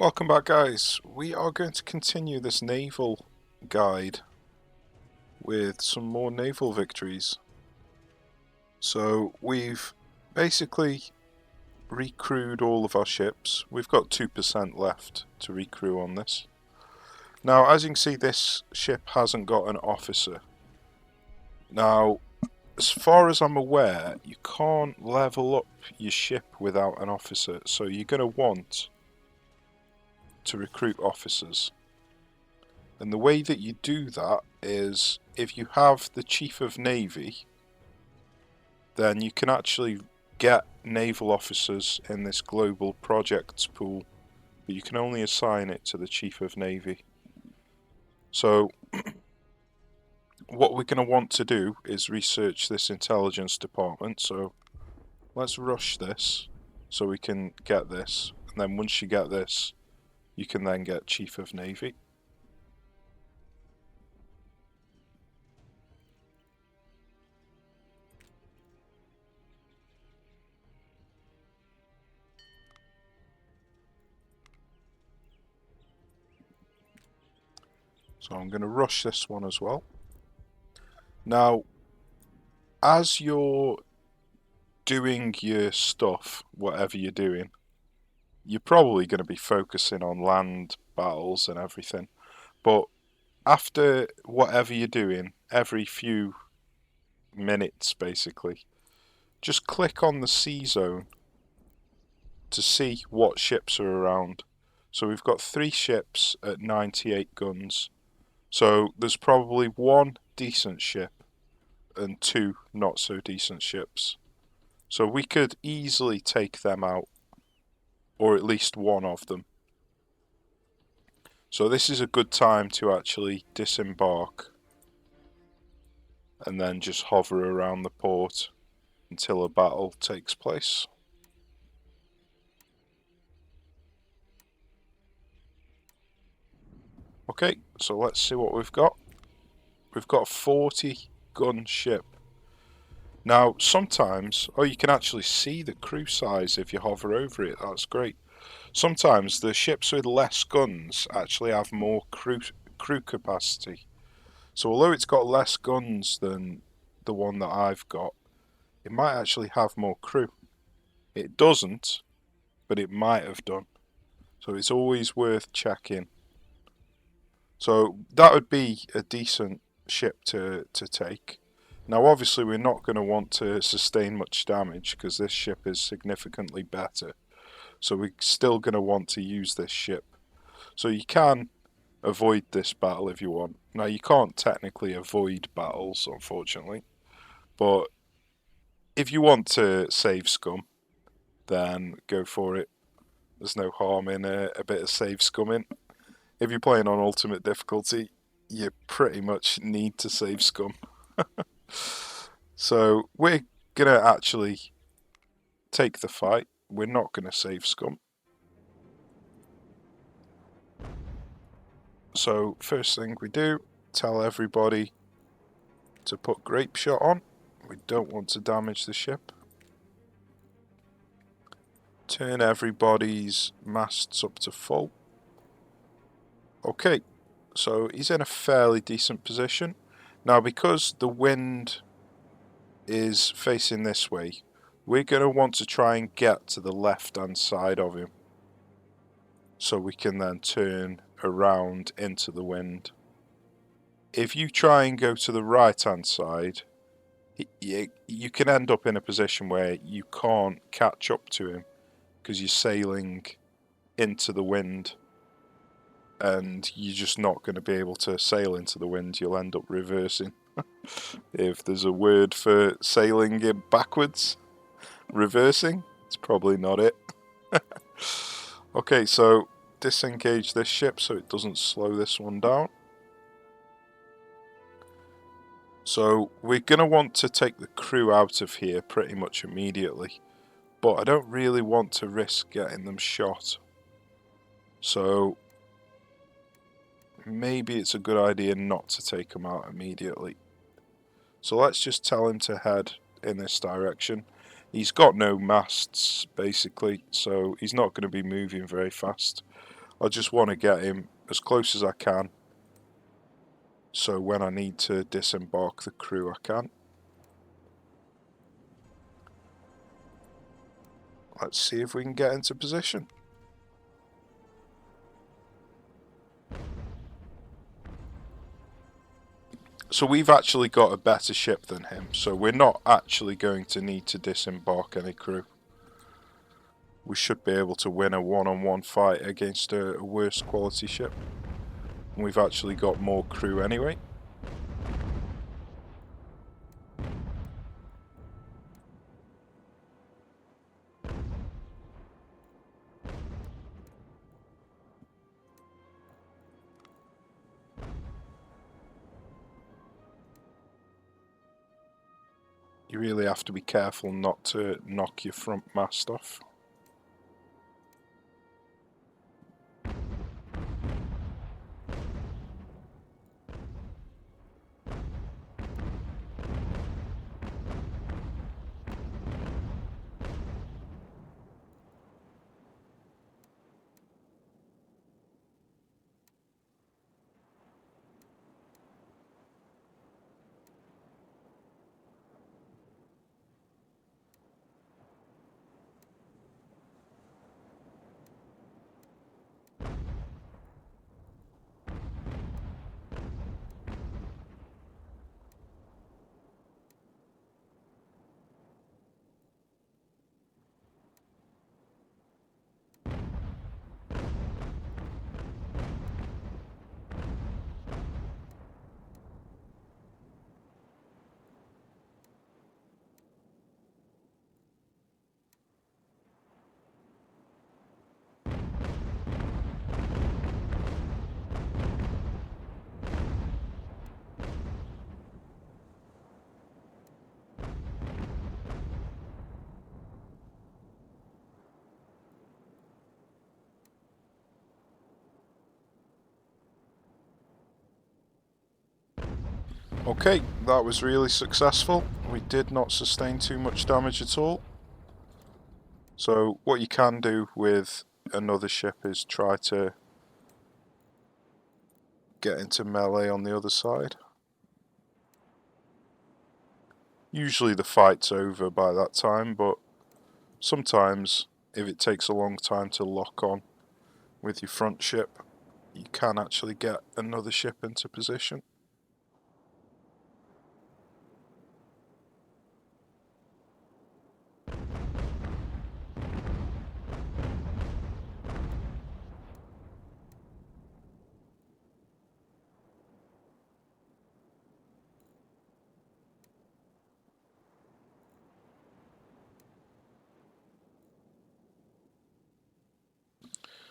Welcome back, guys. We are going to continue this naval guide with some more naval victories. So we've basically recrewed all of our ships. We've got 2% left to recrew on this. Now, as you can see, this ship hasn't got an officer. Now, as far as I'm aware, you can't level up your ship without an officer, so you're going to want to recruit officers. And the way that you do that is if you have the Chief of Navy, then you can actually get naval officers in this global projects pool, but you can only assign it to the Chief of Navy. So what we're going to want to do is research this intelligence department, so let's rush this so we can get this, and then once you get this you can then get Chief of Navy. So I'm going to rush this one as well. Now, as you're doing your stuff, whatever you're doing, you're probably going to be focusing on land battles and everything. But after whatever you're doing, every few minutes basically, just click on the sea zone to see what ships are around. So we've got 3 ships at 98 guns. So there's probably 1 decent ship and 2 not so decent ships. So we could easily take them out, or at least one of them. So this is a good time to actually disembark and then just hover around the port until a battle takes place. Okay, so let's see what we've got. We've got a 40 gun ship. Now sometimes, oh, you can actually see the crew size if you hover over it, that's great. Sometimes the ships with less guns actually have more crew capacity. So although it's got less guns than the one that I've got, it might actually have more crew. It doesn't, but it might have done. So it's always worth checking. So that would be a decent ship to take. Now obviously we're not going to want to sustain much damage because this ship is significantly better. So we're still going to want to use this ship. So you can avoid this battle if you want. Now you can't technically avoid battles, unfortunately. But if you want to save scum, then go for it. There's no harm in a bit of save scumming. If you're playing on ultimate difficulty, you pretty much need to save scum. So we're going to actually take the fight. We're not going to save scum. So first thing we do, tell everybody to put grape shot on. We don't want to damage the ship. Turn everybody's masts up to full. Okay, so he's in a fairly decent position. Now because the wind is facing this way, we're going to want to try and get to the left hand side of him, so we can then turn around into the wind. If you try and go to the right hand side, you can end up in a position where you can't catch up to him because you're sailing into the wind, and you're just not going to be able to sail into the wind. You'll end up reversing. If there's a word for sailing in backwards, reversing, it's probably not it. Okay, so disengage this ship so it doesn't slow this one down. So we're going to want to take the crew out of here pretty much immediately, but I don't really want to risk getting them shot. So maybe it's a good idea not to take them out immediately. So let's just tell him to head in this direction. He's got no masts basically, so he's not going to be moving very fast. I just want to get him as close as I can, so when I need to disembark the crew I can. Let's see if we can get into position. So we've actually got a better ship than him, so we're not actually going to need to disembark any crew. We should be able to win a one-on-one fight against a worse quality ship. And we've actually got more crew anyway. You really have to be careful not to knock your front mast off. Okay, that was really successful. We did not sustain too much damage at all. So what you can do with another ship is try to get into melee on the other side. Usually the fight's over by that time, but sometimes if it takes a long time to lock on with your front ship, you can actually get another ship into position.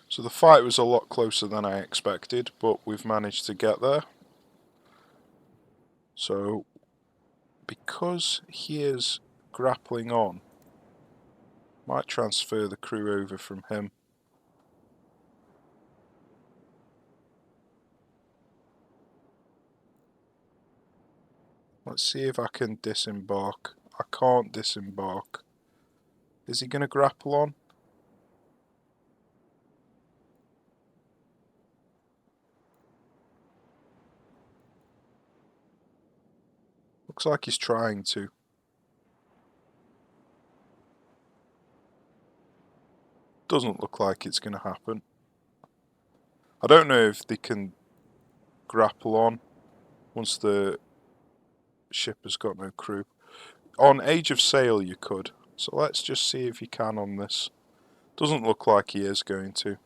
So the fight was a lot closer than I expected, but we've managed to get there. So because he is grappling on, might transfer the crew over from him. Let's see if I can disembark. I can't disembark. Is he going to grapple on? Looks like he's trying to. Doesn't look like it's going to happen. I don't know if they can grapple on once the ship has got no crew. On Age of Sail you could, so let's just see if you can on this. Doesn't look like he is going to.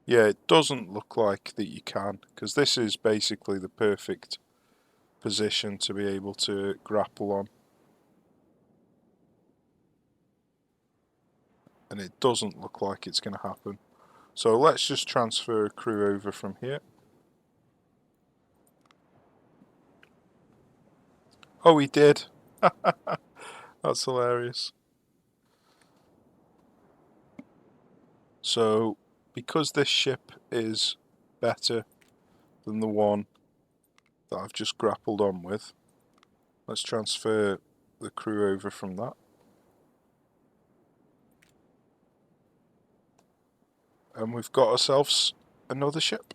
Yeah, it doesn't look like that you can, because this is basically the perfect position to be able to grapple on. And it doesn't look like it's going to happen. So let's just transfer a crew over from here. Oh, he did. That's hilarious. So, because this ship is better than the one that I've just grappled on with, let's transfer the crew over from that. And we've got ourselves another ship.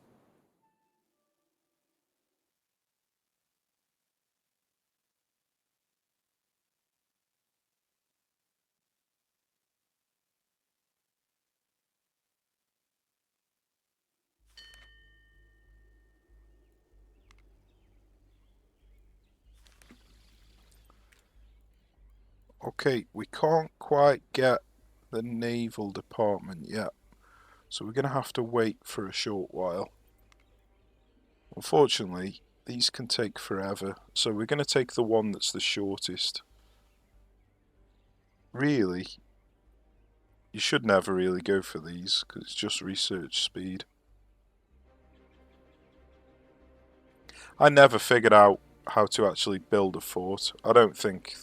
Okay, we can't quite get the Naval Department yet, so we're going to have to wait for a short while. Unfortunately, these can take forever, so we're going to take the one that's the shortest. Really, you should never really go for these, because it's just research speed. I never figured out how to actually build a fort. I don't think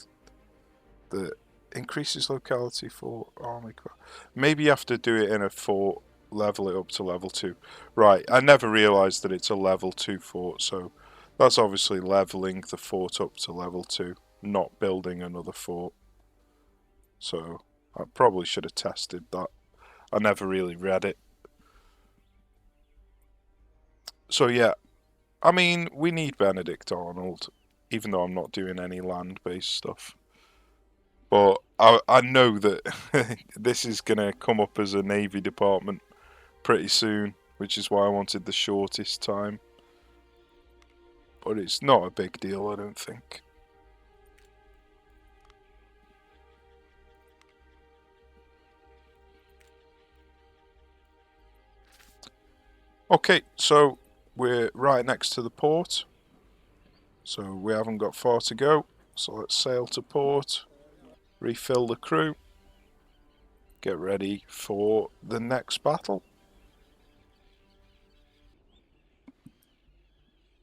that increases locality for army. Maybe you have to do it in a fort, level it up to level 2. Right, I never realised that it's a level 2 fort, so that's obviously levelling the fort up to level 2, not building another fort. So I probably should have tested that. I never really read it. So yeah, I mean, we need Benedict Arnold, even though I'm not doing any land-based stuff. But I know that this is going to come up as a Navy department pretty soon, which is why I wanted the shortest time. But it's not a big deal, I don't think. Okay, so we're right next to the port. So we haven't got far to go. So let's sail to port, refill the crew, get ready for the next battle.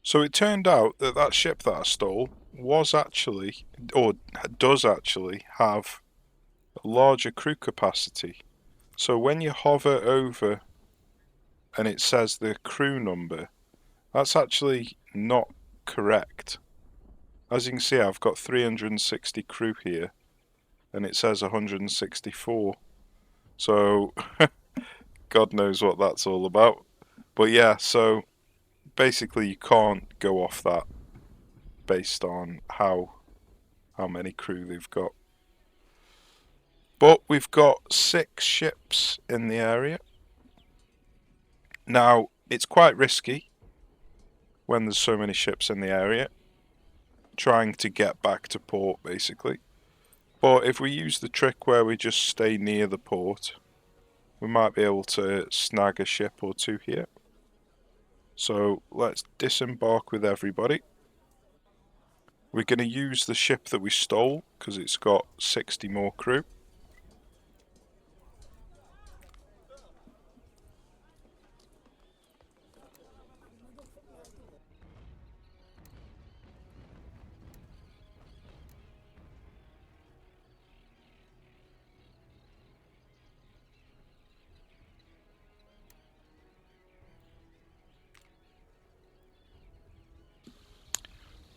So it turned out that that ship that I stole was actually, or does actually, have a larger crew capacity. So when you hover over and it says the crew number, that's actually not correct. As you can see, I've got 360 crew here, and it says 164. So, God knows what that's all about. But yeah, so basically you can't go off that based on how many crew they've got. But we've got 6 ships in the area. Now, it's quite risky when there's so many ships in the area, trying to get back to port basically. But if we use the trick where we just stay near the port, we might be able to snag a ship or two here. So let's disembark with everybody. We're going to use the ship that we stole because it's got 60 more crew.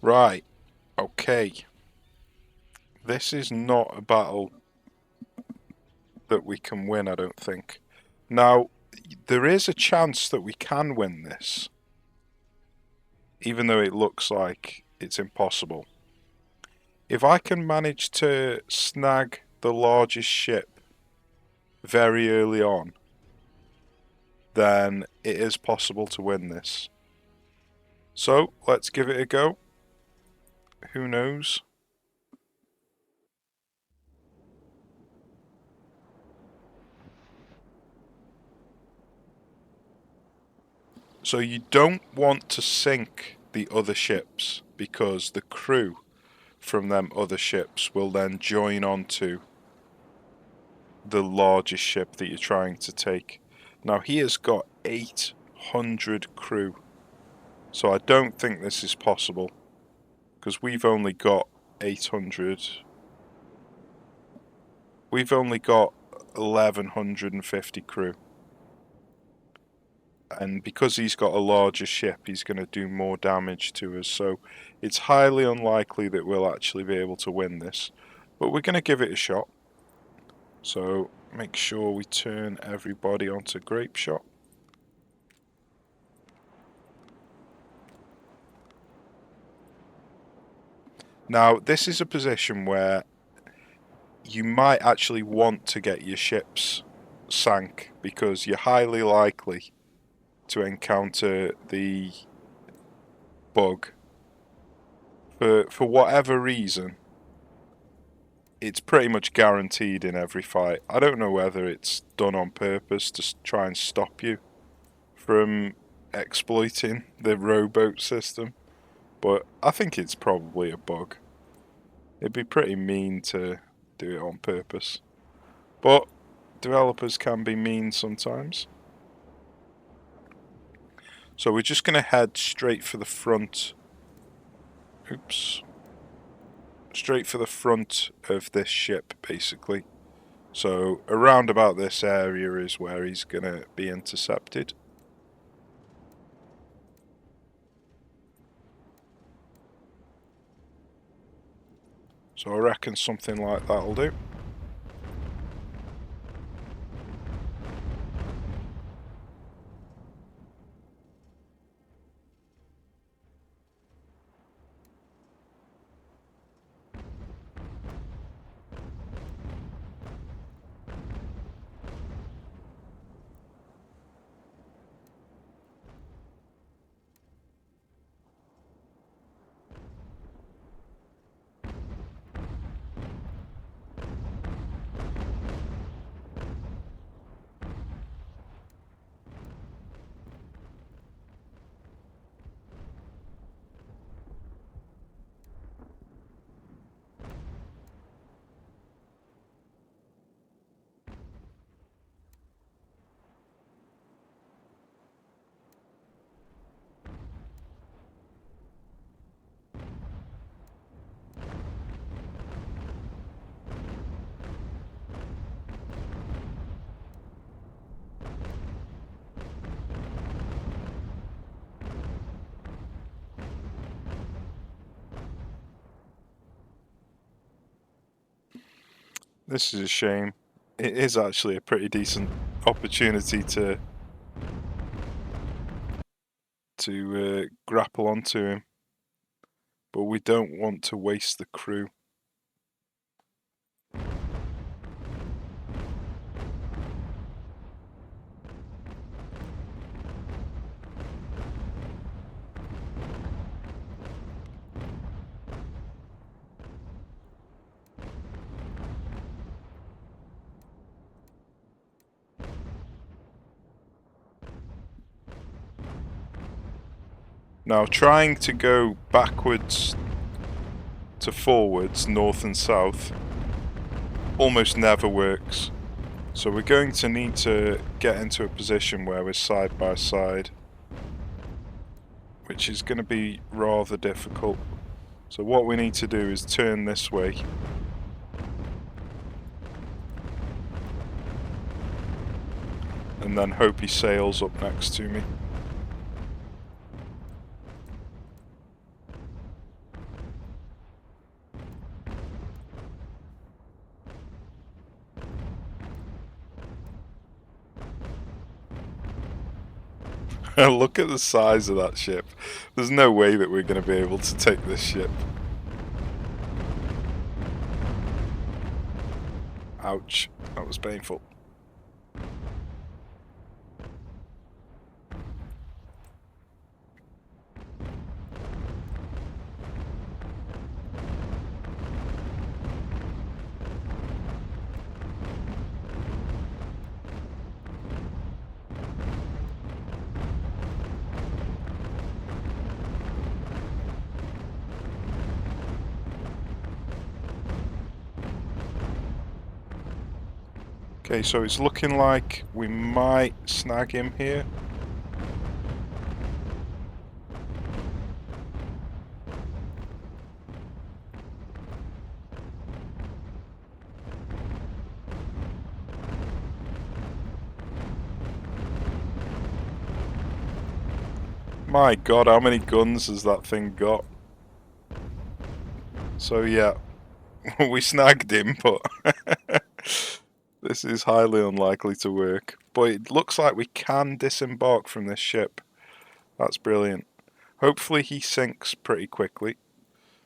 Right, okay. This is not a battle that we can win, I don't think. Now, there is a chance that we can win this, even though it looks like it's impossible. If I can manage to snag the largest ship very early on, then it is possible to win this. So, let's give it a go. Who knows? So you don't want to sink the other ships because the crew from them other ships will then join onto the largest ship that you're trying to take. Now he has got 800 crew, so I don't think this is possible because we've only got 800. We've only got 1150 crew. And because he's got a larger ship, he's going to do more damage to us. So it's highly unlikely that we'll actually be able to win this. But we're going to give it a shot. So make sure we turn everybody onto grape shot. Now, this is a position where you might actually want to get your ships sank because you're highly likely to encounter the bug. For whatever reason, it's pretty much guaranteed in every fight. I don't know whether it's done on purpose to try and stop you from exploiting the rowboat system, but I think it's probably a bug. It'd be pretty mean to do it on purpose, but developers can be mean sometimes. So we're just going to head straight for the front. Oops. Straight for the front of this ship, basically. So around about this area is where he's going to be intercepted. So I reckon something like that'll do. This is a shame. It is actually a pretty decent opportunity to grapple onto him, but we don't want to waste the crew. Now, trying to go backwards to forwards, north and south, almost never works. So we're going to need to get into a position where we're side by side, which is going to be rather difficult. So what we need to do is turn this way. And then hope he sails up next to me. Look at the size of that ship. There's no way that we're going to be able to take this ship. Ouch, that was painful. Okay, so it's looking like we might snag him here. My god, how many guns has that thing got? So yeah, we snagged him, but This is highly unlikely to work, but it looks like we can disembark from this ship. That's brilliant. Hopefully he sinks pretty quickly.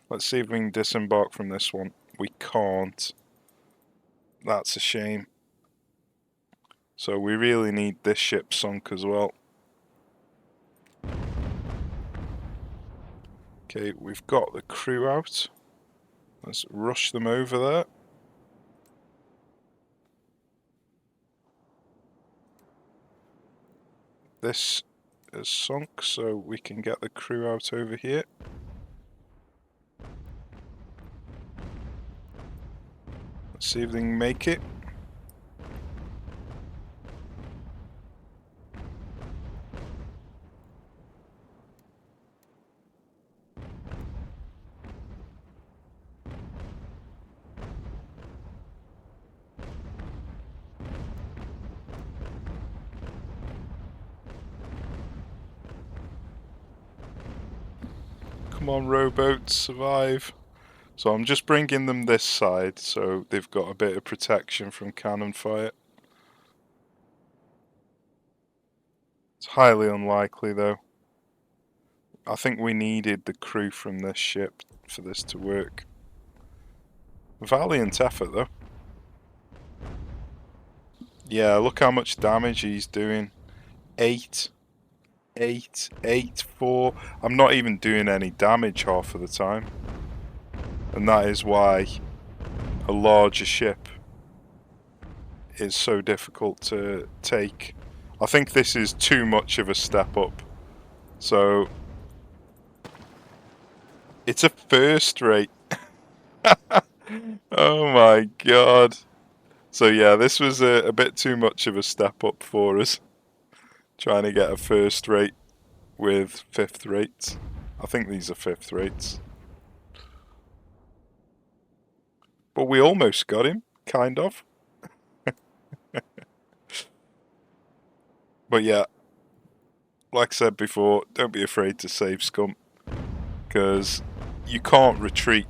Let's see if we can disembark from this one. We can't. That's a shame. So we really need this ship sunk as well. Okay, we've got the crew out. Let's rush them over there. This is sunk, so we can get the crew out over here. Let's see if they can make it. Come on, rowboats, survive. So I'm just bringing them this side, so they've got a bit of protection from cannon fire. It's highly unlikely, though. I think we needed the crew from this ship for this to work. Valiant effort, though. Yeah, look how much damage he's doing. 8, 8, 8, 4. I'm not even doing any damage half of the time. And that is why a larger ship is so difficult to take. I think this is too much of a step up. So it's a first rate. Oh my god. So yeah, this was a bit too much of a step up for us. Trying to get a first rate with fifth rates. I think these are fifth rates. But we almost got him, kind of. But yeah, like I said before, don't be afraid to save scum. Because you can't retreat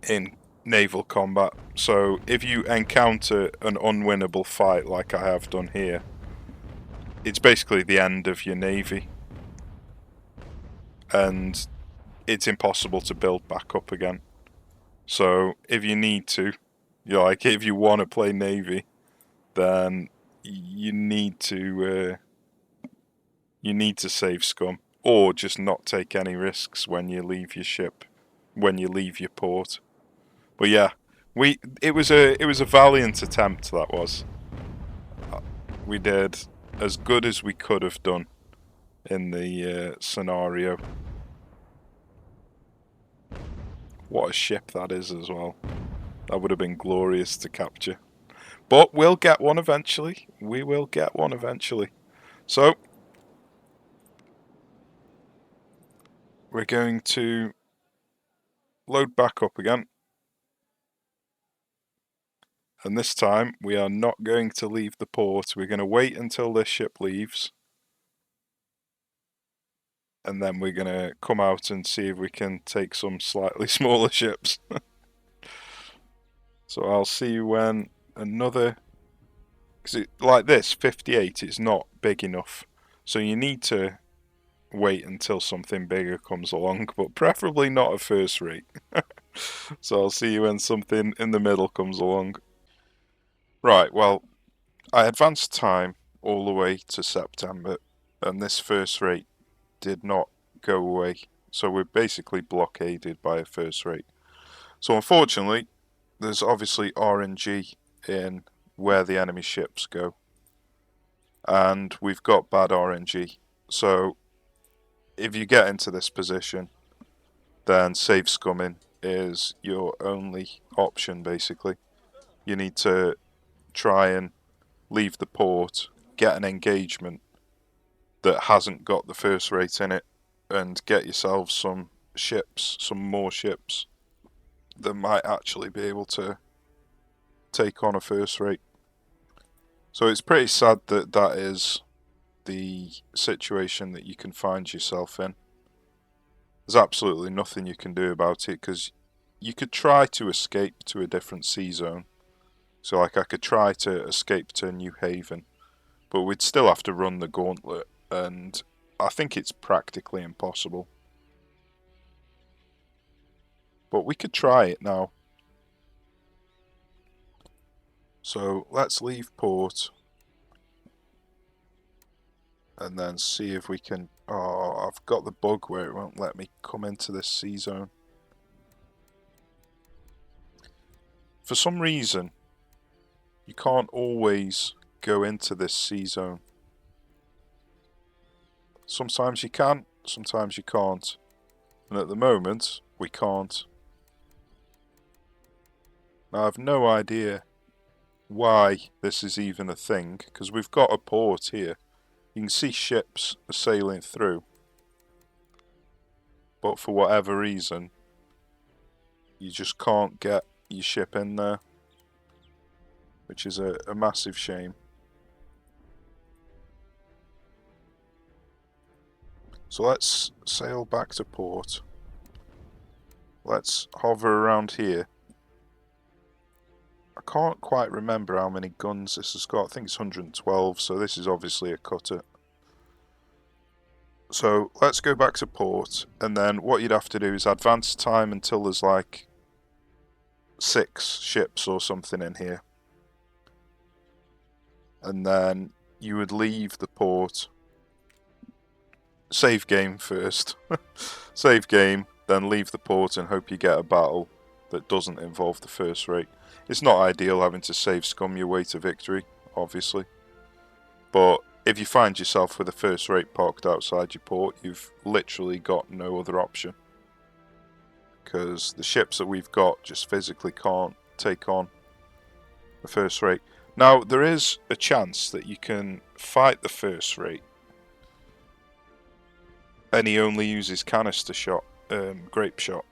in naval combat. So if you encounter an unwinnable fight like I have done here, it's basically the end of your navy. And it's impossible to build back up again. So if you need to, like if you want to play navy, then you need to save scum, or just not take any risks when you leave your ship, when you leave your port. But yeah, it was a valiant attempt, that was. We did as good as we could have done in the scenario. What a ship that is as well. That would have been glorious to capture. But we'll get one eventually. We will get one eventually. So we're going to load back up again. And this time we are not going to leave the port. We're going to wait until this ship leaves. And then we're going to come out and see if we can take some slightly smaller ships. So I'll see you when another... Because like this, 58 is not big enough. So you need to wait until something bigger comes along, but preferably not a first rate. So I'll see you when something in the middle comes along. Right, well, I advanced time all the way to September, and this first rate did not go away. So we're basically blockaded by a first rate. So unfortunately, there's obviously RNG in where the enemy ships go. And we've got bad RNG. So if you get into this position, then save scumming is your only option, basically. You need to try and leave the port, get an engagement that hasn't got the first rate in it, and get yourself some ships, some more ships that might actually be able to take on a first rate. So it's pretty sad that that is the situation that you can find yourself in. There's absolutely nothing you can do about it, because you could try to escape to a different sea zone, So like I could try to escape to New Haven, but we'd still have to run the gauntlet, and I think it's practically impossible. But we could try it now. So let's leave port and then see if we can... Oh, I've got the bug where it won't let me come into this sea zone. For some reason, you can't always go into this sea zone. Sometimes you can, sometimes you can't. And at the moment, we can't. Now, I have no idea why this is even a thing, because we've got a port here. You can see ships sailing through. But for whatever reason, you just can't get your ship in there. Which is a massive shame. So let's sail back to port. Let's hover around here. I can't quite remember how many guns this has got. I think it's 112, so this is obviously a cutter. So let's go back to port, and then what you'd have to do is advance time until there's like 6 ships or something in here. And then you would leave the port. Save game first. Save game, then leave the port and hope you get a battle that doesn't involve the first rate. It's not ideal having to save scum your way to victory, obviously. But if you find yourself with a first rate parked outside your port, you've literally got no other option. Because the ships that we've got just physically can't take on the first rate. Now, there is a chance that you can fight the first rate, and he only uses canister shot, grape shot.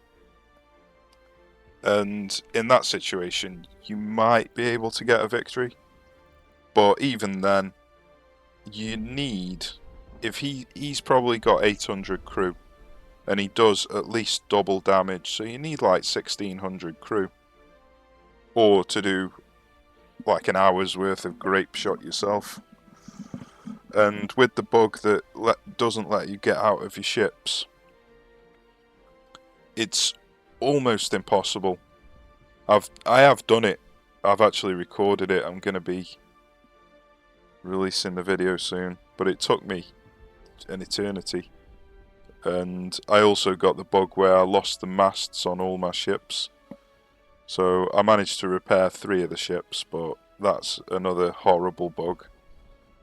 And in that situation, you might be able to get a victory. But even then, you need... If he's probably got 800 crew, and he does at least double damage, so you need like 1600 crew. Or to do like an hour's worth of grape shot yourself. And with the bug that doesn't let you get out of your ships, it's almost impossible. I have done it. I've actually recorded it. I'm going to be releasing the video soon, but it took me an eternity. And I also got the bug where I lost the masts on all my ships. So I managed to repair 3 of the ships, but that's another horrible bug,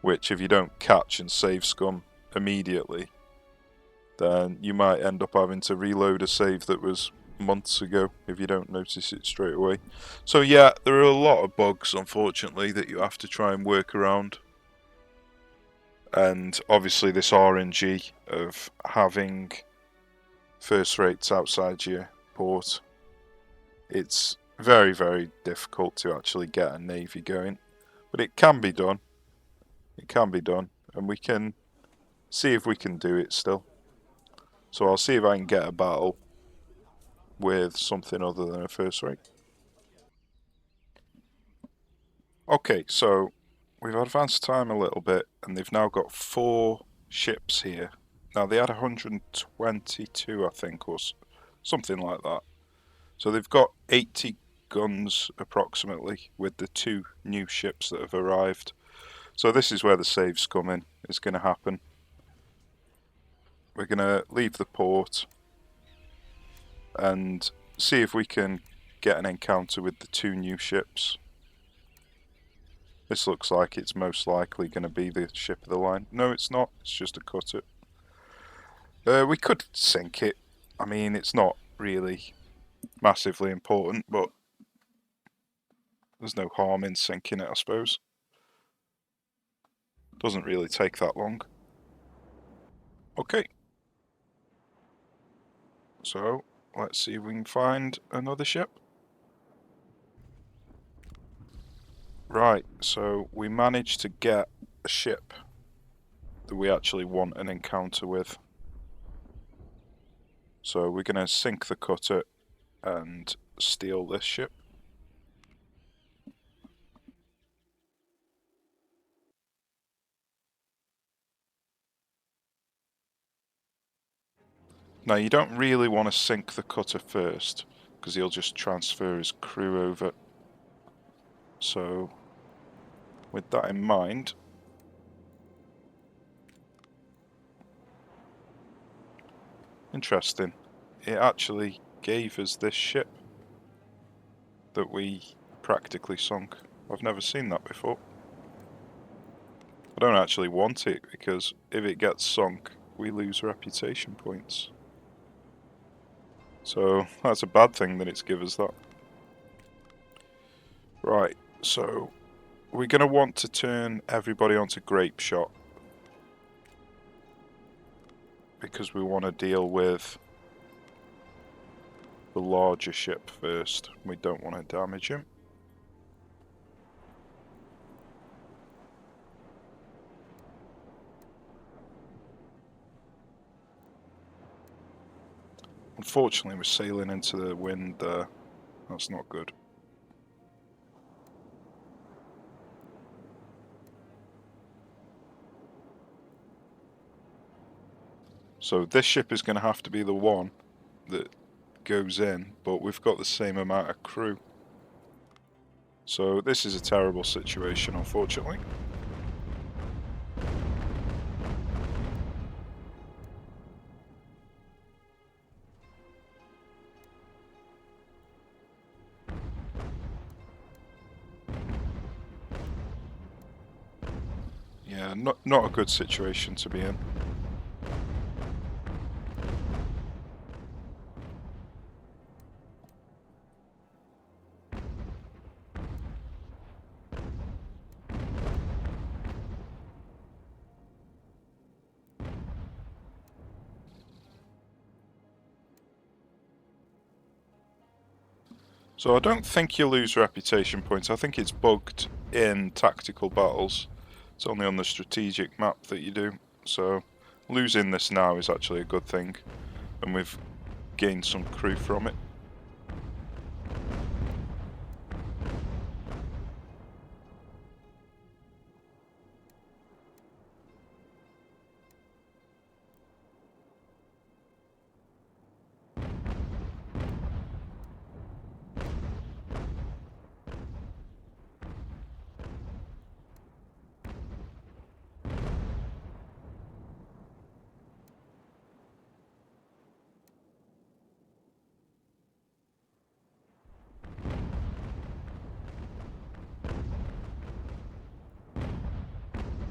which if you don't catch and save scum immediately, then you might end up having to reload a save that was months ago if you don't notice it straight away. So yeah, there are a lot of bugs, unfortunately, that you have to try and work around. And obviously this RNG of having first rates outside your port, it's very, very difficult to actually get a navy going. But it can be done. It can be done. And we can see if we can do it still. So I'll see if I can get a battle with something other than a first rate. Okay, so we've advanced time a little bit, and they've now got 4 ships here. Now they had 122, I think, or something like that. So they've got 80 guns approximately with the 2 new ships that have arrived. So this is where the saves come in. It's going to happen. We're going to leave the port and see if we can get an encounter with the 2 new ships. This looks like it's most likely going to be the ship of the line. No, it's not. It's just a cutter. We could sink it. I mean, it's not really massively important, but there's no harm in sinking it, I suppose. Doesn't really take that long. Okay. So, let's see if we can find another ship. Right, so we managed to get a ship that we actually want an encounter with. So we're going to sink the cutter and steal this ship. Now you don't really want to sink the cutter first, because he'll just transfer his crew over. So, with that in mind, interesting, it actually gave us this ship that we practically sunk. I've never seen that before. I don't actually want it, because if it gets sunk, we lose reputation points. So that's a bad thing that it's give us that. Right, so we're going to want to turn everybody onto grape shot, because we want to deal with the larger ship first. We don't want to damage him. Unfortunately, we're sailing into the wind there. That's not good. So this ship is going to have to be the one that goes in, but we've got the same amount of crew. So this is a terrible situation, unfortunately. Yeah, not a good situation to be in. So I don't think you lose reputation points. I think it's bugged in tactical battles. It's only on the strategic map that you do. So losing this now is actually a good thing, and we've gained some crew from it.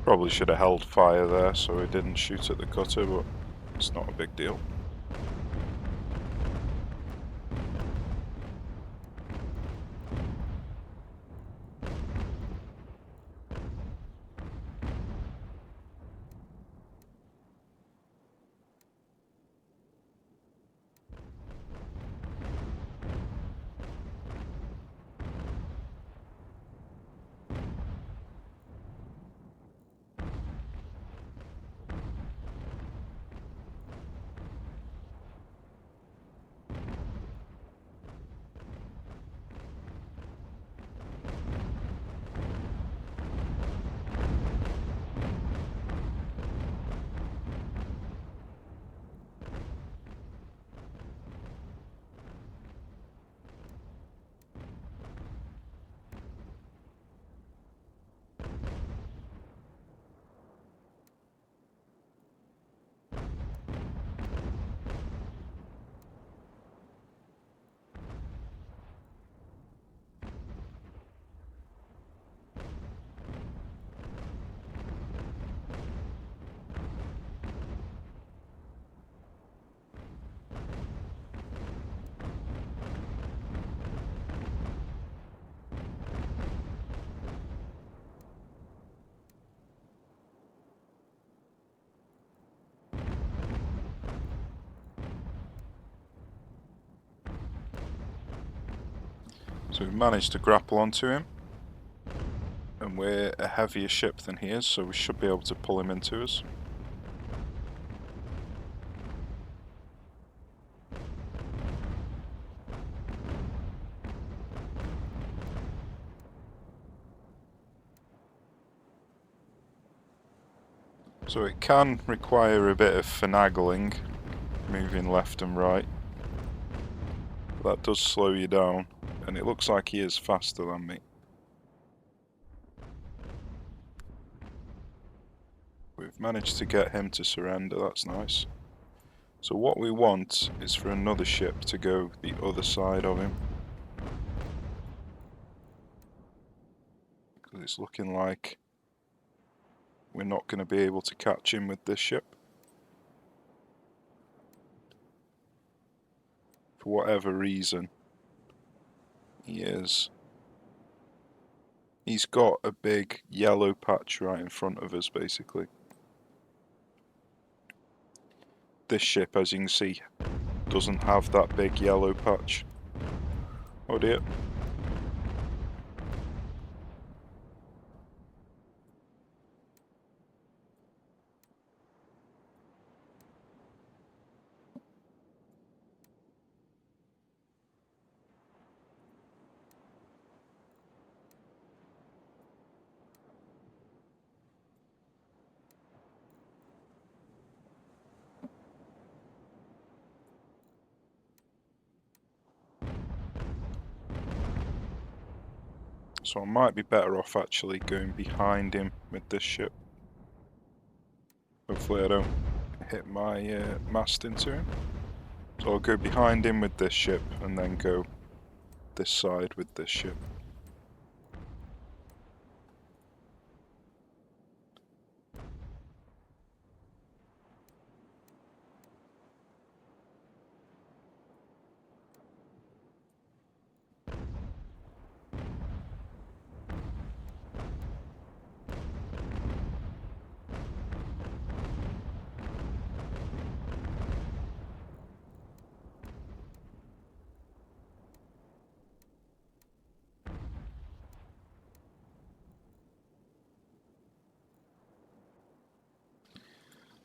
Probably should have held fire there so he didn't shoot at the cutter, but it's not a big deal. So we've managed to grapple onto him, and we're a heavier ship than he is, so we should be able to pull him into us. So it can require a bit of finagling, moving left and right. That does slow you down, and it looks like he is faster than me. We've managed to get him to surrender, that's nice. So what we want is for another ship to go the other side of him. Because it's looking like we're not going to be able to catch him with this ship. For whatever reason, he's got a big yellow patch right in front of us, basically. This ship, as you can see, doesn't have that big yellow patch. Oh dear. So I might be better off actually going behind him with this ship. Hopefully I don't hit my mast into him. So I'll go behind him with this ship and then go this side with this ship.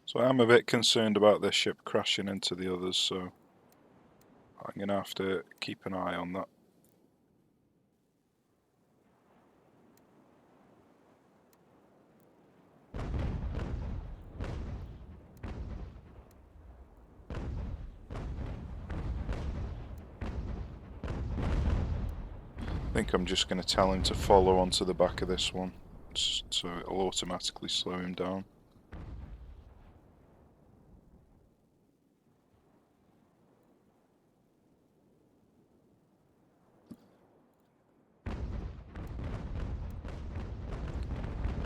So I'm a bit concerned about this ship crashing into the others, so I'm going to have to keep an eye on that. I think I'm just going to tell him to follow onto the back of this one, so it'll automatically slow him down.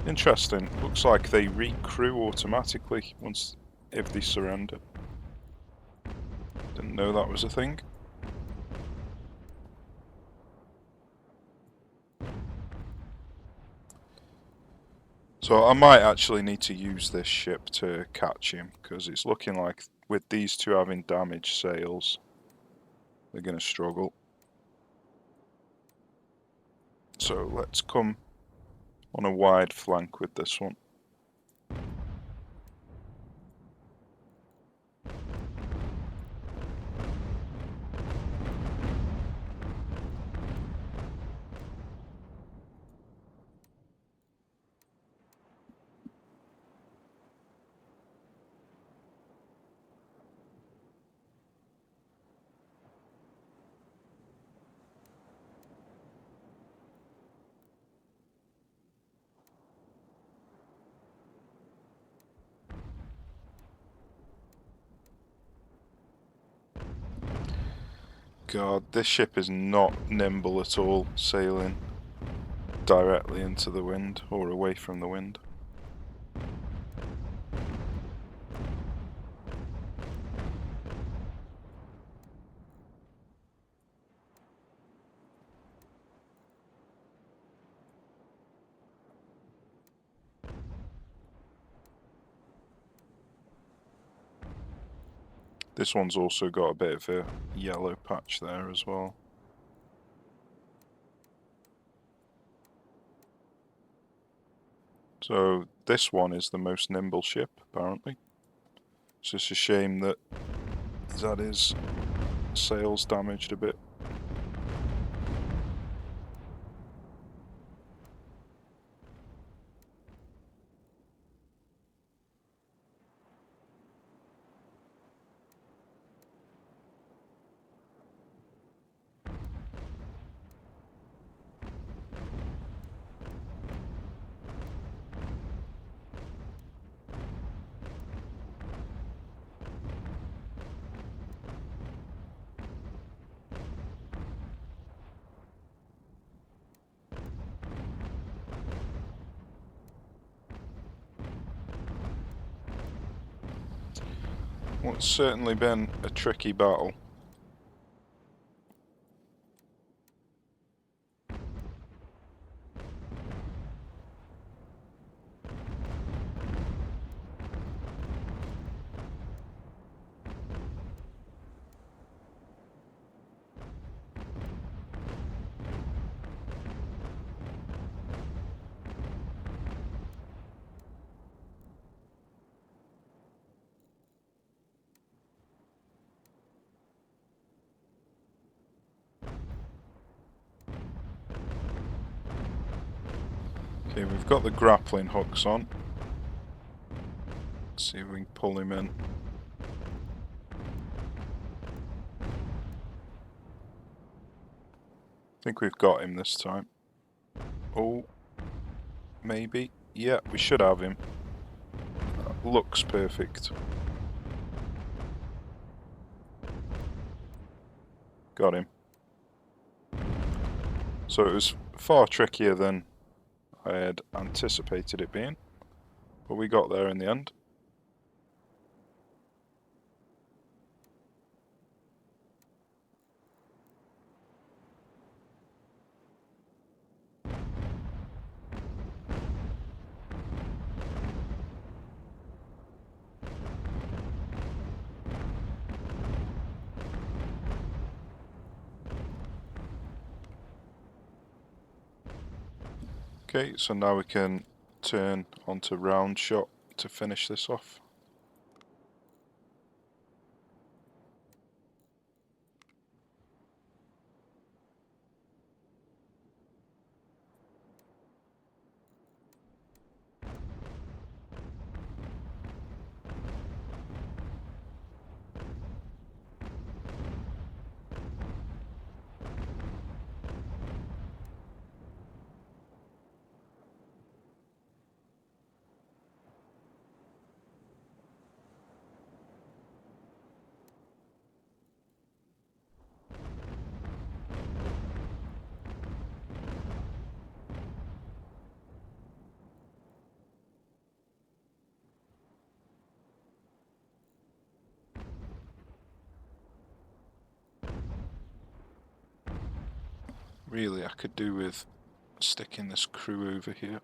Interesting, looks like they recrew automatically if they surrender. Didn't know that was a thing. So I might actually need to use this ship to catch him, because it's looking like with these two having damaged sails, they're going to struggle. So let's come on a wide flank with this one. God, this ship is not nimble at all, sailing directly into the wind or away from the wind. This one's also got a bit of a yellow patch there as well. So this one is the most nimble ship, apparently. It's just a shame that he's had his sails damaged a bit. Well, it's certainly been a tricky battle. Okay, we've got the grappling hooks on. Let's see if we can pull him in. I think we've got him this time. Oh, maybe. Yeah, we should have him. Looks perfect. Got him. So it was far trickier than I had anticipated it being, but we got there in the end. Okay, so now we can turn onto round shot to finish this off. Really, I could do with sticking this crew over here.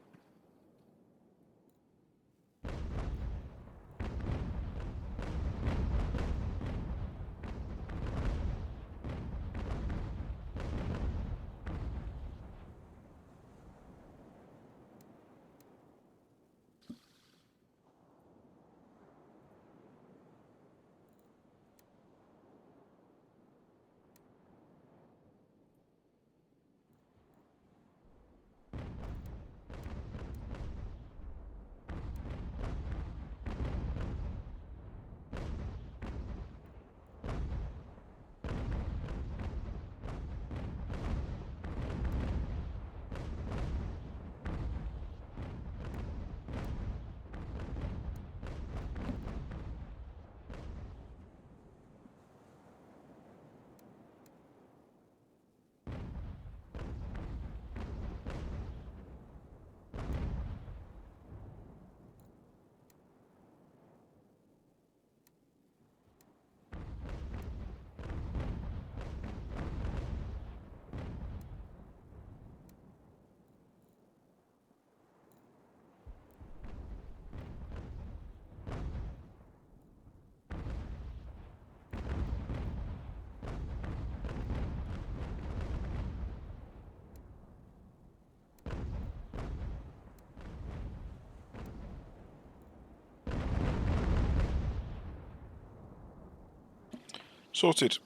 Sorted.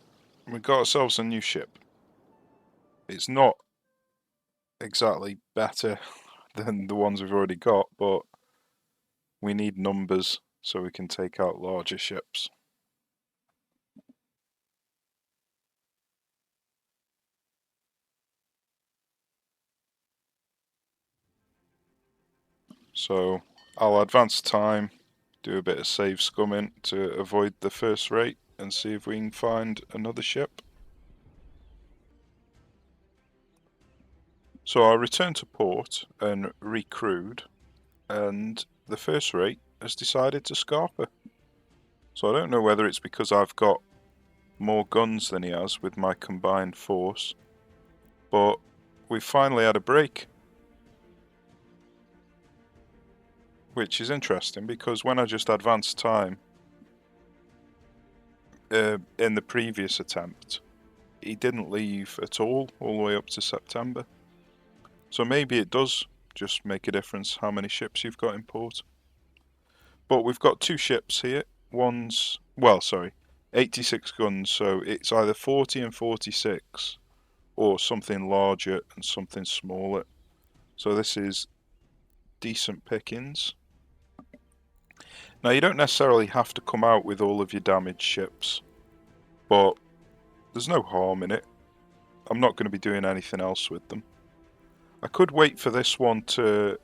We got ourselves a new ship. It's not exactly better than the ones we've already got, but we need numbers so we can take out larger ships. So I'll advance time, do a bit of save scumming to avoid the first rate and see if we can find another ship. So I returned to port and recrewed, and the first rate has decided to scarper. So I don't know whether it's because I've got more guns than he has with my combined force, but we've finally had a break. Which is interesting because when I just advanced time in the previous attempt, he didn't leave at all the way up to September. So maybe it does just make a difference how many ships you've got in port. But we've got two ships here. One's, well, sorry, 86 guns, so it's either 40 and 46 or something larger and something smaller. So this is decent pickings. Now you don't necessarily have to come out with all of your damaged ships, but there's no harm in it. I'm not going to be doing anything else with them. I could wait for this one to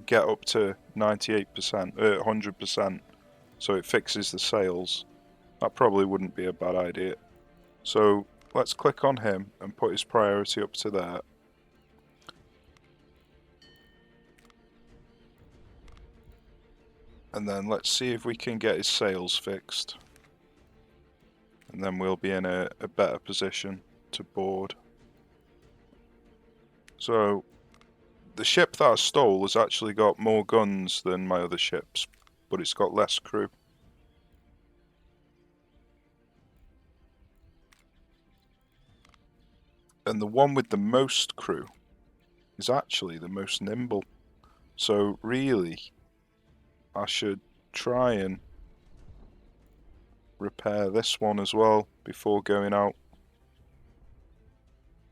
get up to 98%, 100%, so it fixes the sails. That probably wouldn't be a bad idea. So let's click on him and put his priority up to there. And then let's see if we can get his sails fixed. And then we'll be in a better position to board. So the ship that I stole has actually got more guns than my other ships, but it's got less crew. And the one with the most crew is actually the most nimble. So really, I should try and repair this one as well before going out.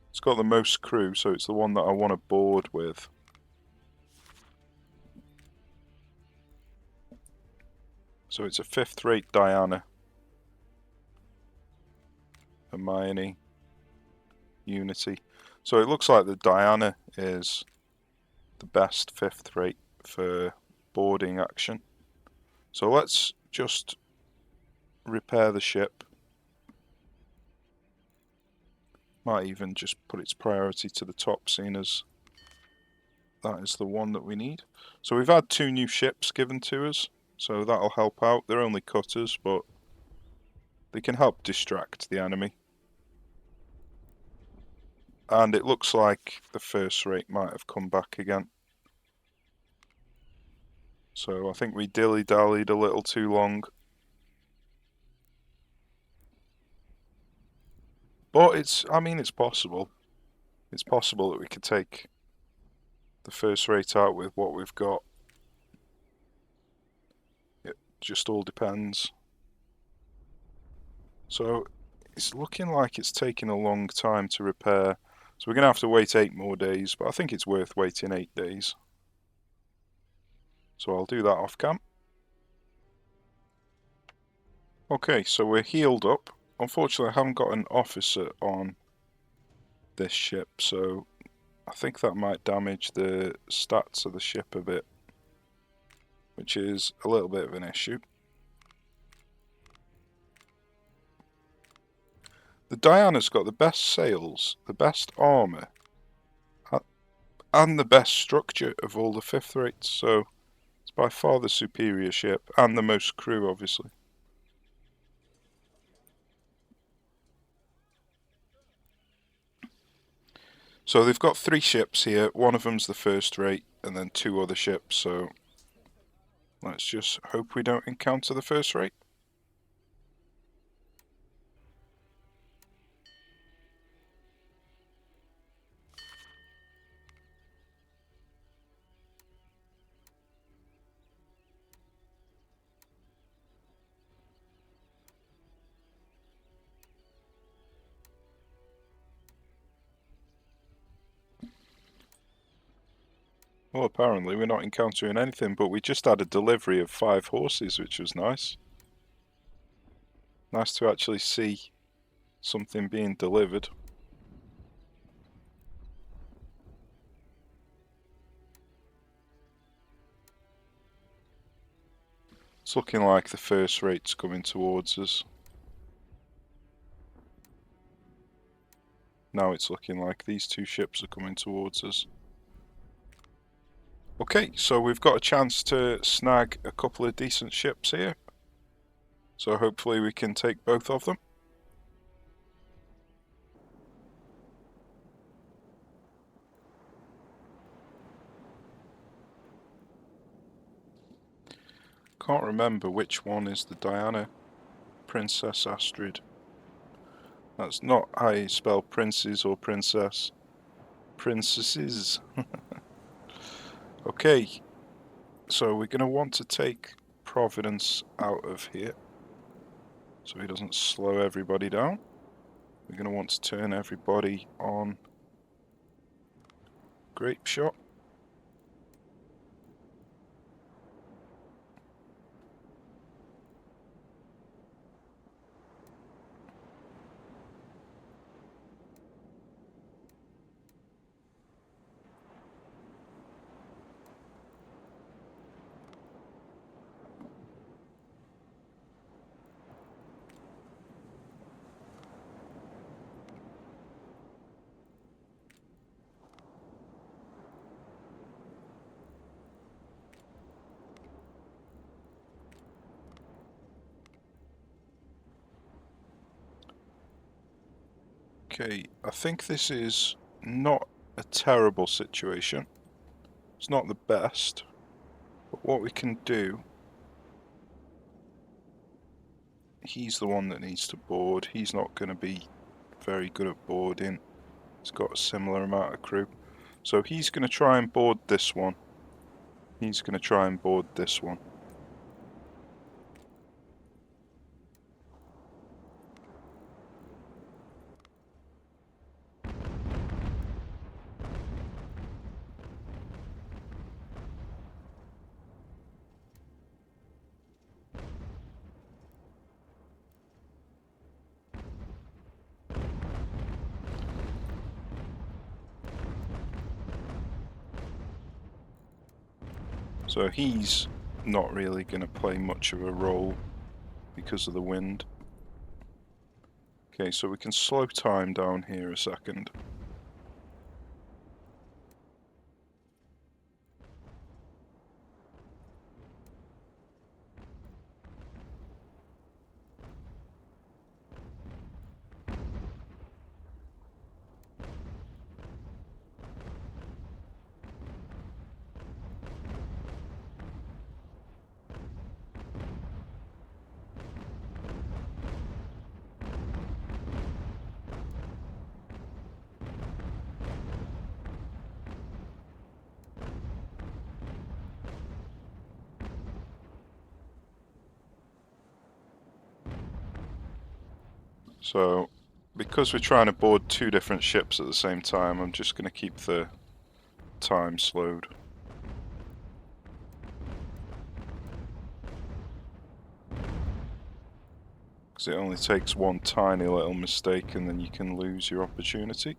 It's got the most crew, so it's the one that I want to board with. So it's a 5th rate Diana, Hermione, Unity. So it looks like the Diana is the best 5th rate for boarding action. So let's just repair the ship. Might even just put its priority to the top, seeing as that is the one that we need. So we've had 2 new ships given to us, so that'll help out. They're only cutters, but they can help distract the enemy. And it looks like the 1st rate might have come back again. So I think we dilly-dallied a little too long. But it's possible. It's possible that we could take the 1st rate out with what we've got. It just all depends. So it's looking like it's taking a long time to repair. So we're going to have to wait 8 more days, but I think it's worth waiting 8 days. So I'll do that off cam. Okay, so we're healed up. Unfortunately, I haven't got an officer on this ship, so I think that might damage the stats of the ship a bit, which is a little bit of an issue. The Diana's got the best sails, the best armour, and the best structure of all the 5th rates, so it's by far the superior ship, and the most crew, obviously. So they've got 3 ships here, one of them's the 1st rate, and then 2 other ships, so let's just hope we don't encounter the 1st rate. Well, apparently we're not encountering anything, but we just had a delivery of 5 horses, which was nice. Nice to actually see something being delivered. It's looking like the 1st rate's coming towards us. Now it's looking like these 2 ships are coming towards us. Okay, so we've got a chance to snag a couple of decent ships here. So hopefully we can take both of them. Can't remember which one is the Diana. Princess Astrid. That's not how you spell princes or princess. Princesses. Okay, so we're going to want to take Providence out of here so he doesn't slow everybody down. We're going to want to turn everybody on Grape Shot. Okay, I think this is not a terrible situation. It's not the best, but what we can do... He's the one that needs to board. He's not going to be very good at boarding. He's got a similar amount of crew. So he's going to try and board this one. He's going to try and board this one. So he's not really going to play much of a role because of the wind. Okay, so we can slow time down here a second. So, because we're trying to board two different ships at the same time, I'm just going to keep the time slowed. Because it only takes one tiny little mistake and then you can lose your opportunity.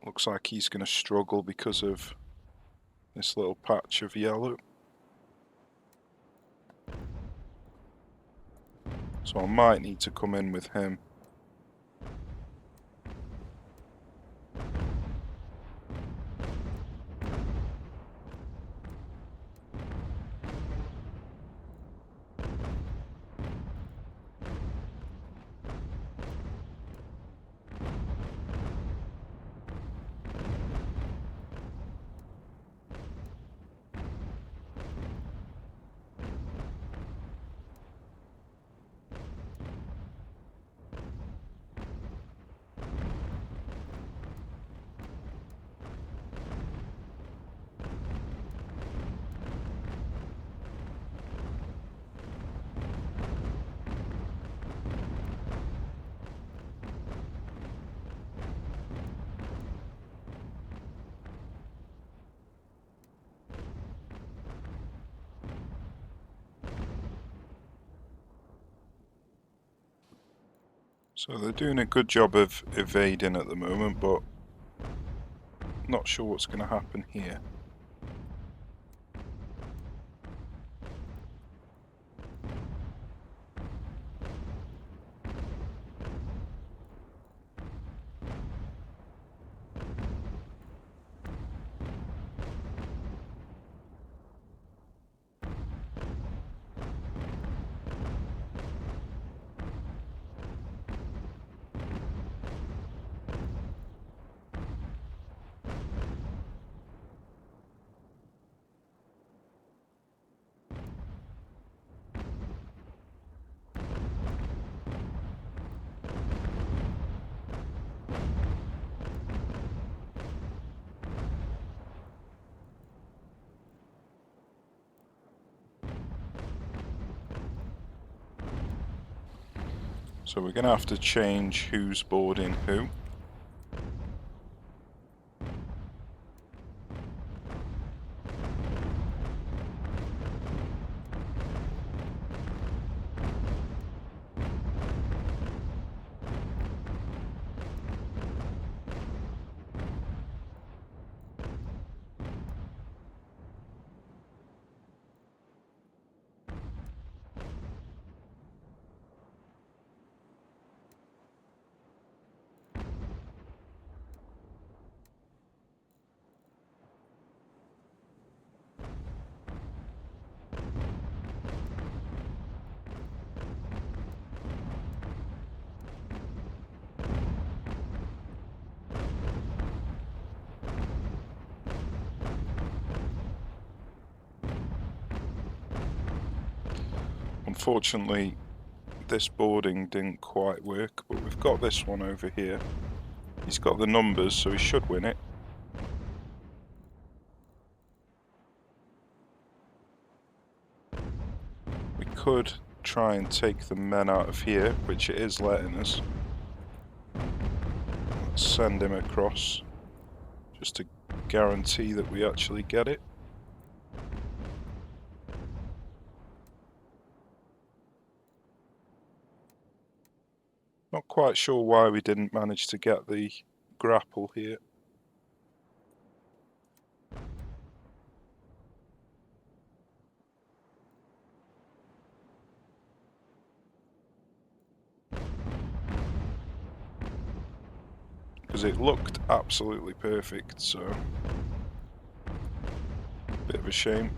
Looks like he's going to struggle because of this little patch of yellow. So I might need to come in with him. So they're doing a good job of evading at the moment, but not sure what's going to happen here. So we're going to have to change who's boarding who. Unfortunately, this boarding didn't quite work, but we've got this one over here. He's got the numbers, so he should win it. We could try and take the men out of here, which it is letting us. Let's send him across, just to guarantee that we actually get it. Not quite sure why we didn't manage to get the grapple here. Because it looked absolutely perfect, so bit of a shame.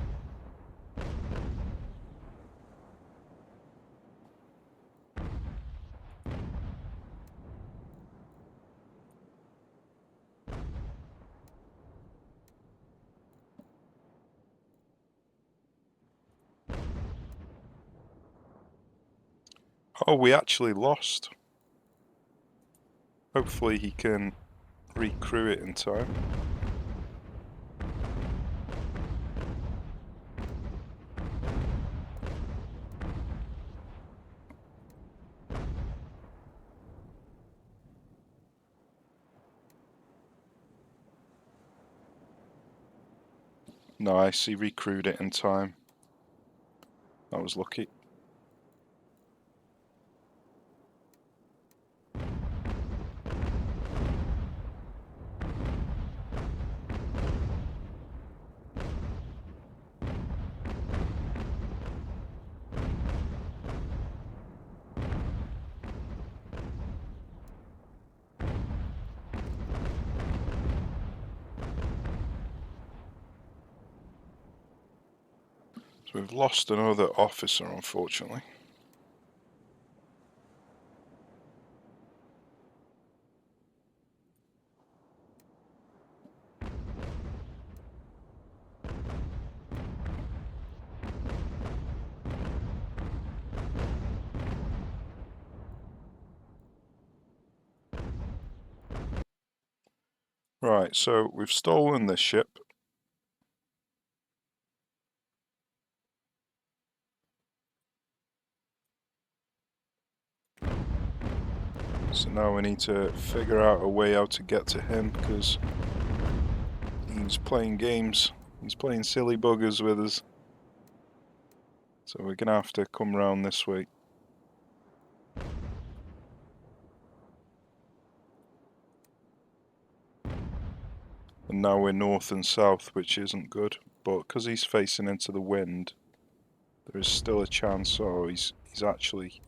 Oh, we actually lost. Hopefully he can recrew it in time. Nice, he recrewed it in time. That was lucky. So we've lost another officer, unfortunately. Right, so we've stolen this ship. So now we need to figure out a way how to get to him, because he's playing games. He's playing silly buggers with us. So we're going to have to come round this way. And now we're north and south, which isn't good. But because he's facing into the wind, there is still a chance. Oh, he's actually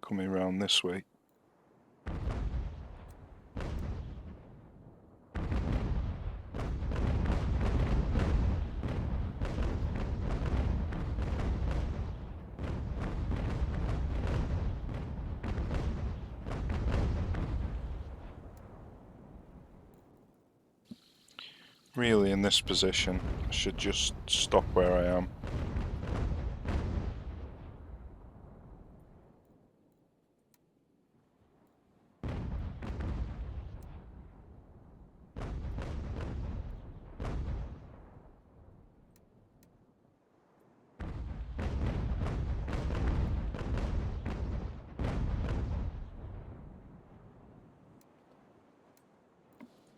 coming around this way. Really, in this position, I should just stop where I am.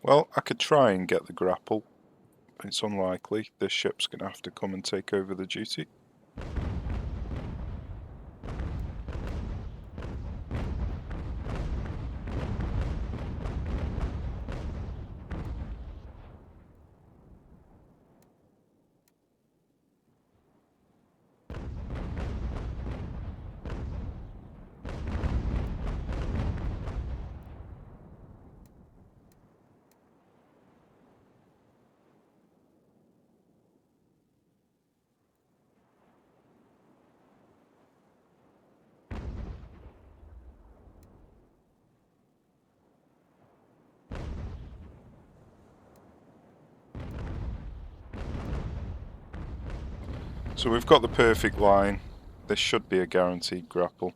Well, I could try and get the grapple. It's unlikely. This ship's going to have to come and take over the duty. So we've got the perfect line. This should be a guaranteed grapple.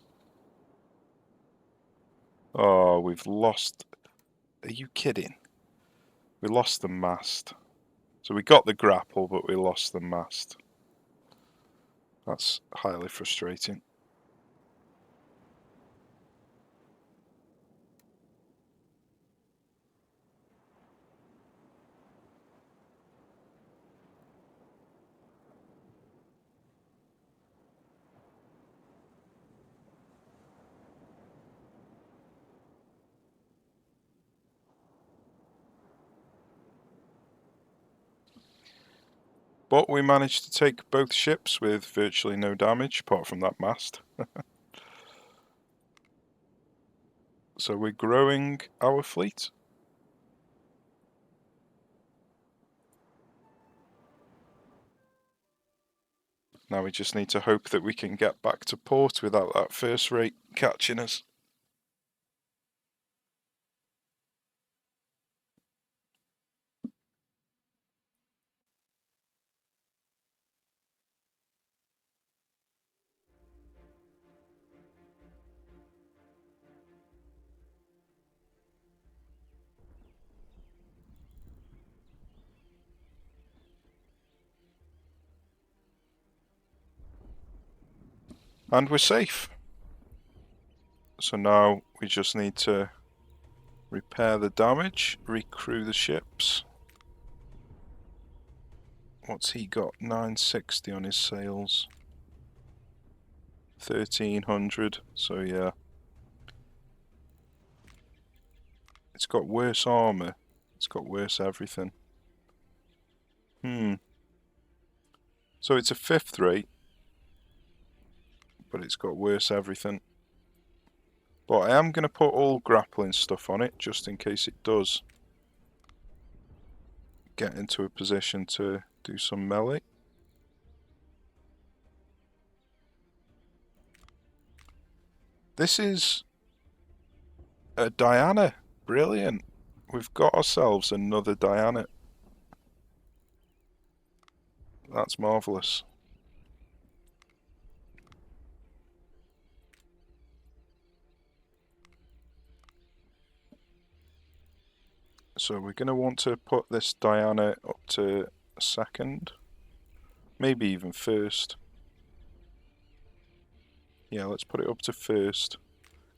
Oh, we've lost... Are you kidding? We lost the mast. So we got the grapple, but we lost the mast. That's highly frustrating. But we managed to take both ships with virtually no damage, apart from that mast. So we're growing our fleet. Now we just need to hope that we can get back to port without that first rate catching us. And we're safe. So now we just need to repair the damage, recrew the ships. What's he got? 960 on his sails. 1300, so yeah. It's got worse armour. It's got worse everything. So it's a 5th rate, but it's got worse everything. But I am going to put all grappling stuff on it, just in case it does get into a position to do some melee. This is a Diana. Brilliant. We've got ourselves another Diana. That's marvellous. So we're going to want to put this Diana up to 2nd. Maybe even 1st. Yeah, let's put it up to 1st.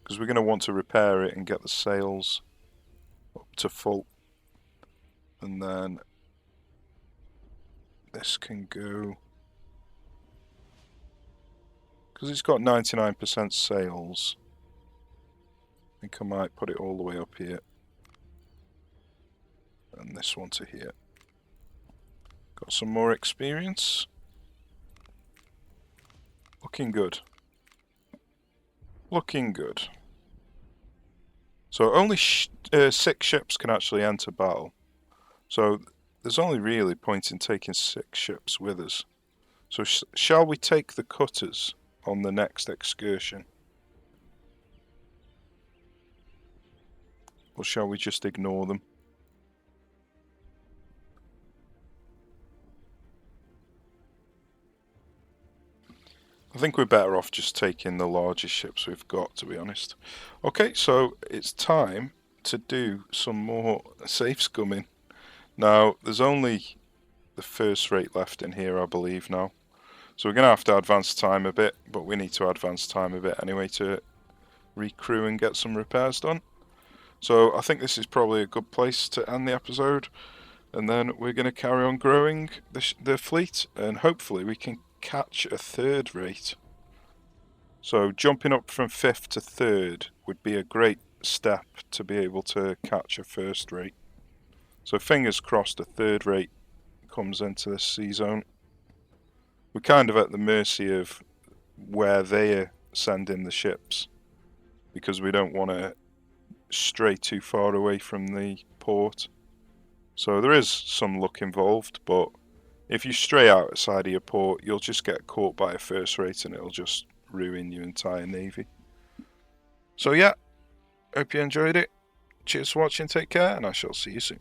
Because we're going to want to repair it and get the sails up to full. And then this can go... Because it's got 99% sails, I think I might put it all the way up here. And this one to here. Got some more experience. Looking good. Looking good. So only 6 ships can actually enter battle. So there's only really point in taking 6 ships with us. So shall we take the cutters on the next excursion? Or shall we just ignore them? I think we're better off just taking the largest ships we've got, to be honest. Okay, so it's time to do some more safe scumming. Now, there's only the 1st rate left in here, I believe, now. So we're going to have to advance time a bit, but we need to advance time a bit anyway to recrew and get some repairs done. So I think this is probably a good place to end the episode, and then we're going to carry on growing the fleet, and hopefully we can catch a third rate. So jumping up from 5th to 3rd would be a great step to be able to catch a first rate. So fingers crossed a third rate comes into this sea zone. We're kind of at the mercy of where they're sending the ships, because we don't want to stray too far away from the port. So there is some luck involved, but if you stray outside of your port, you'll just get caught by a first rate and it'll just ruin your entire navy. So yeah, hope you enjoyed it. Cheers for watching, take care, and I shall see you soon.